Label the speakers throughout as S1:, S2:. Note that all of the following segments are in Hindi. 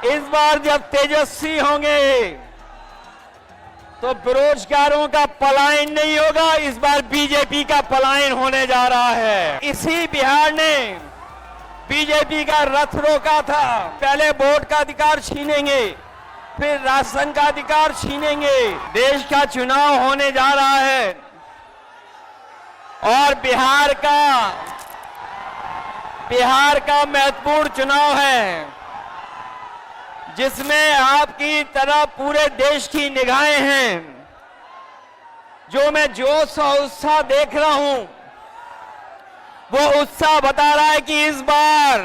S1: इस बार जब तेजस्वी होंगे तो बेरोजगारों का पलायन नहीं होगा, इस बार बीजेपी का पलायन होने जा रहा है। इसी बिहार ने बीजेपी का रथ रोका था। पहले वोट का अधिकार छीनेंगे, फिर राशन का अधिकार छीनेंगे। देश का चुनाव होने जा रहा है और बिहार का महत्वपूर्ण चुनाव है, जिसमें आपकी तरह पूरे देश की निगाहें हैं। जो मैं जोश और उत्साह देख रहा हूं, वो उत्साह बता रहा है कि इस बार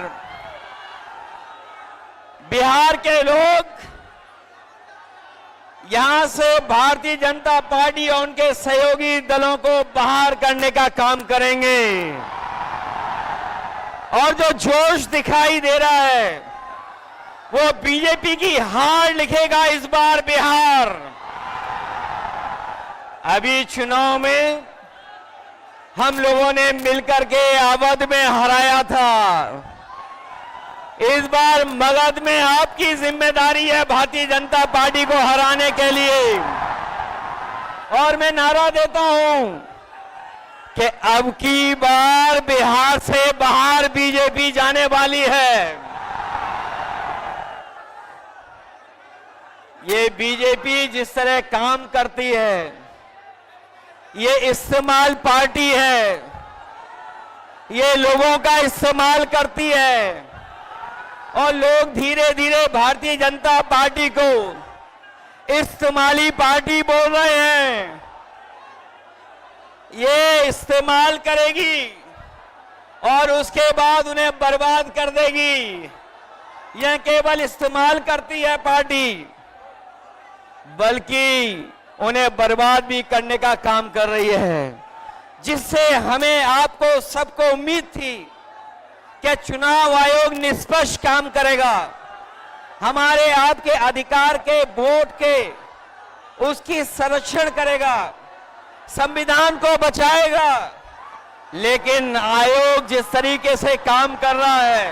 S1: बिहार के लोग यहां से भारतीय जनता पार्टी और उनके सहयोगी दलों को बाहर करने का काम करेंगे। और जो जोश दिखाई दे रहा है वो बीजेपी की हार लिखेगा इस बार बिहार। अभी चुनाव में हम लोगों ने मिलकर के अवध में हराया था। इस बार मगध में आपकी जिम्मेदारी है भारतीय जनता पार्टी को हराने के लिए। और मैं नारा देता हूं कि अब की बार बिहार से बाहर बीजेपी जाने वाली है। ये बीजेपी जिस तरह काम करती है, ये इस्तेमाल पार्टी है, ये लोगों का इस्तेमाल करती है और लोग धीरे धीरे भारतीय जनता पार्टी को इस्तेमाली पार्टी बोल रहे हैं। ये इस्तेमाल करेगी और उसके बाद उन्हें बर्बाद कर देगी। यह केवल इस्तेमाल करती है पार्टी, बल्कि उन्हें बर्बाद भी करने का काम कर रही है। जिससे हमें आपको सबको उम्मीद थी कि चुनाव आयोग निष्पक्ष काम करेगा, हमारे आपके अधिकार के वोट के उसकी संरक्षण करेगा, संविधान को बचाएगा। लेकिन आयोग जिस तरीके से काम कर रहा है,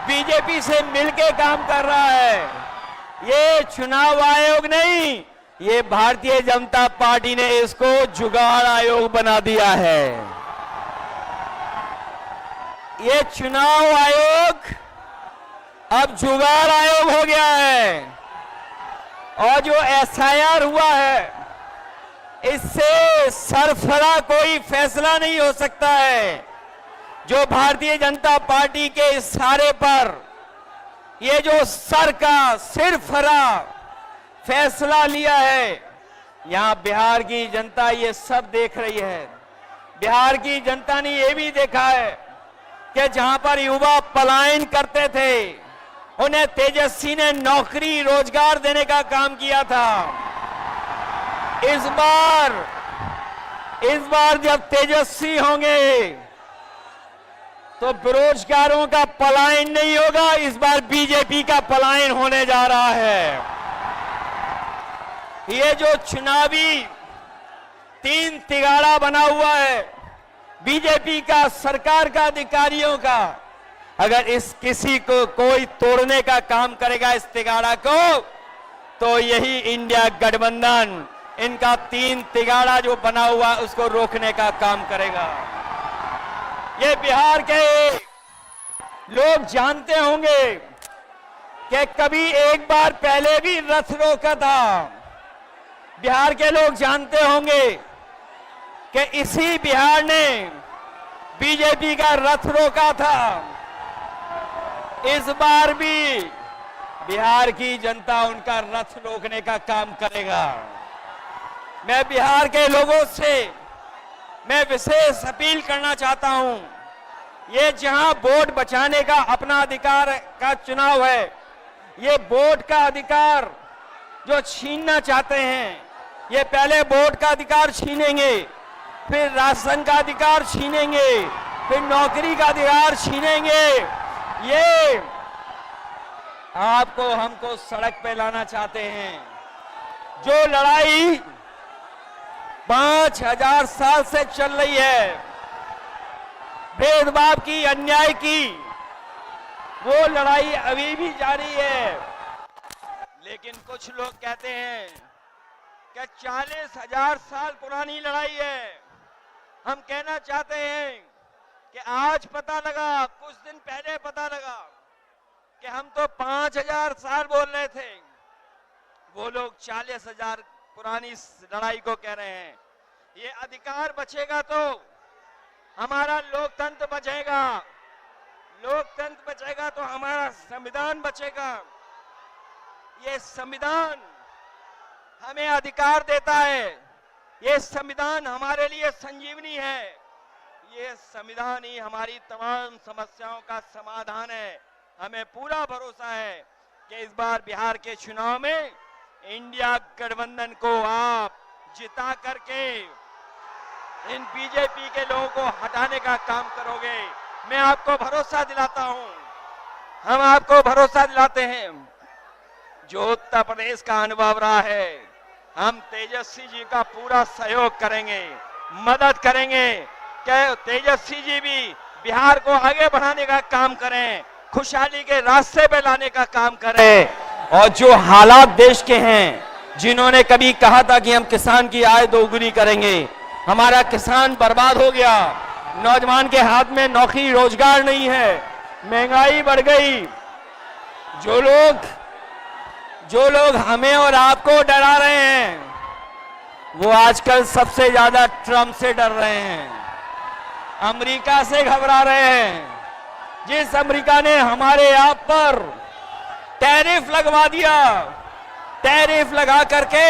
S1: बीजेपी से मिलकर काम कर रहा है, ये चुनाव आयोग नहीं, ये भारतीय जनता पार्टी ने इसको जुगाड़ आयोग बना दिया है। ये चुनाव आयोग अब जुगाड़ आयोग हो गया है। और जो एसआईआर हुआ है, इससे सरफरा कोई फैसला नहीं हो सकता है। जो भारतीय जनता पार्टी के इशारे पर ये जो सर का सिरफरा फैसला लिया है, यहां बिहार की जनता ये सब देख रही है। बिहार की जनता ने ये भी देखा है कि जहां पर युवा पलायन करते थे, उन्हें तेजस्वी ने नौकरी रोजगार देने का काम किया था। इस बार जब तेजस्वी होंगे तो बेरोजगारों का पलायन नहीं होगा, इस बार बीजेपी का पलायन होने जा रहा है। ये जो चुनावी तीन तिगाड़ा बना हुआ है बीजेपी का, सरकार का, अधिकारियों का, अगर इस किसी को कोई तोड़ने का काम करेगा इस तिगाड़ा को, तो यही इंडिया गठबंधन इनका तीन तिगाड़ा जो बना हुआ उसको रोकने का काम करेगा। ये बिहार के लोग जानते होंगे कि कभी एक बार पहले भी रथ रोका था। बिहार के लोग जानते होंगे कि इसी बिहार ने बीजेपी का रथ रोका था। इस बार भी बिहार की जनता उनका रथ रोकने का काम करेगा। मैं बिहार के लोगों से मैं विशेष अपील करना चाहता हूं, ये जहां वोट बचाने का अपना अधिकार का चुनाव है, ये वोट का अधिकार जो छीनना चाहते हैं, ये पहले वोट का अधिकार छीनेंगे, फिर राशन का अधिकार छीनेंगे, फिर नौकरी का अधिकार छीनेंगे। ये आपको हमको सड़क पे लाना चाहते हैं। जो लड़ाई 5000 साल से चल रही है, भेदभाव की, अन्याय की, वो लड़ाई अभी भी जारी है। लेकिन कुछ लोग कहते हैं कि 40,000 साल पुरानी लड़ाई है। हम कहना चाहते हैं कि आज पता लगा, कुछ दिन पहले पता लगा कि हम तो 5,000 साल बोल रहे थे, वो लोग 40,000 पुरानी लड़ाई को कह रहे हैं। ये अधिकार बचेगा तो हमारा लोकतंत्र बचेगा, लोकतंत्र बचेगा तो हमारा संविधान बचेगा। ये संविधान हमें अधिकार देता है, ये संविधान हमारे लिए संजीवनी है, ये संविधान ही हमारी तमाम समस्याओं का समाधान है। हमें पूरा भरोसा है कि इस बार बिहार के चुनाव में इंडिया गठबंधन को आप जिता करके इन बीजेपी के लोगों को हटाने का काम करोगे। मैं आपको भरोसा दिलाता हूं, हम आपको भरोसा दिलाते हैं। जो उत्तर प्रदेश का अनुभव रहा है, हम तेजस्वी जी का पूरा सहयोग करेंगे, मदद करेंगे कि तेजस्वी जी भी बिहार को आगे बढ़ाने का काम करें, खुशहाली के रास्ते पे लाने का काम करें। और जो हालात देश के हैं, जिन्होंने कभी कहा था कि हम किसान की आय दोगुनी करेंगे, हमारा किसान बर्बाद हो गया, नौजवान के हाथ में नौकरी रोजगार नहीं है, महंगाई बढ़ गई। जो लोग हमें और आपको डरा रहे हैं, वो आजकल सबसे ज्यादा ट्रंप से डर रहे हैं, अमेरिका से घबरा रहे हैं। जिस अमेरिका ने हमारे आप पर टैरिफ लगवा दिया, टैरिफ लगा करके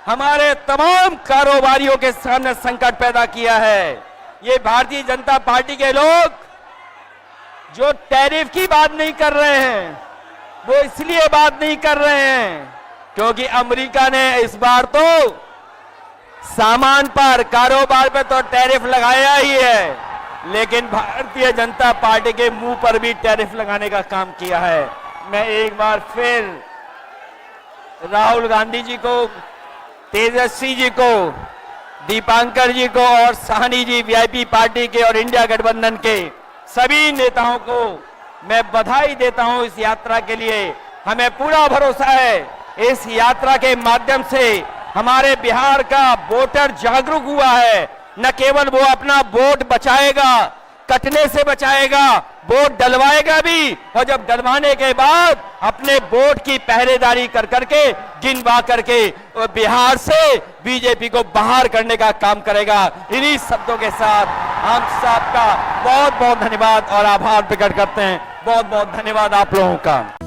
S1: हमारे तमाम कारोबारियों के सामने संकट पैदा किया है। ये भारतीय जनता पार्टी के लोग जो टैरिफ की बात नहीं कर रहे हैं, वो इसलिए बात नहीं कर रहे हैं क्योंकि अमेरिका ने इस बार तो सामान पर, कारोबार पे तो टैरिफ लगाया ही है, लेकिन भारतीय जनता पार्टी के मुंह पर भी टैरिफ लगाने का काम किया है। मैं एक बार फिर राहुल गांधी जी को, तेजस्वी जी को, दीपांकर जी को और साहनी जी वीआईपी पार्टी के और इंडिया गठबंधन के सभी नेताओं को मैं बधाई देता हूं इस यात्रा के लिए। हमें पूरा भरोसा है इस यात्रा के माध्यम से हमारे बिहार का वोटर जागरूक हुआ है। न केवल वो अपना वोट बचाएगा, कटने से बचाएगा, वोट डलवाएगा भी, और जब डलवाने के बाद अपने वोट की पहरेदारी कर करके, गिनवा करके बिहार से बीजेपी को बाहर करने का काम करेगा। इन्हीं शब्दों के साथ हम सबका बहुत बहुत धन्यवाद और आभार प्रकट करते हैं। बहुत बहुत धन्यवाद आप लोगों का।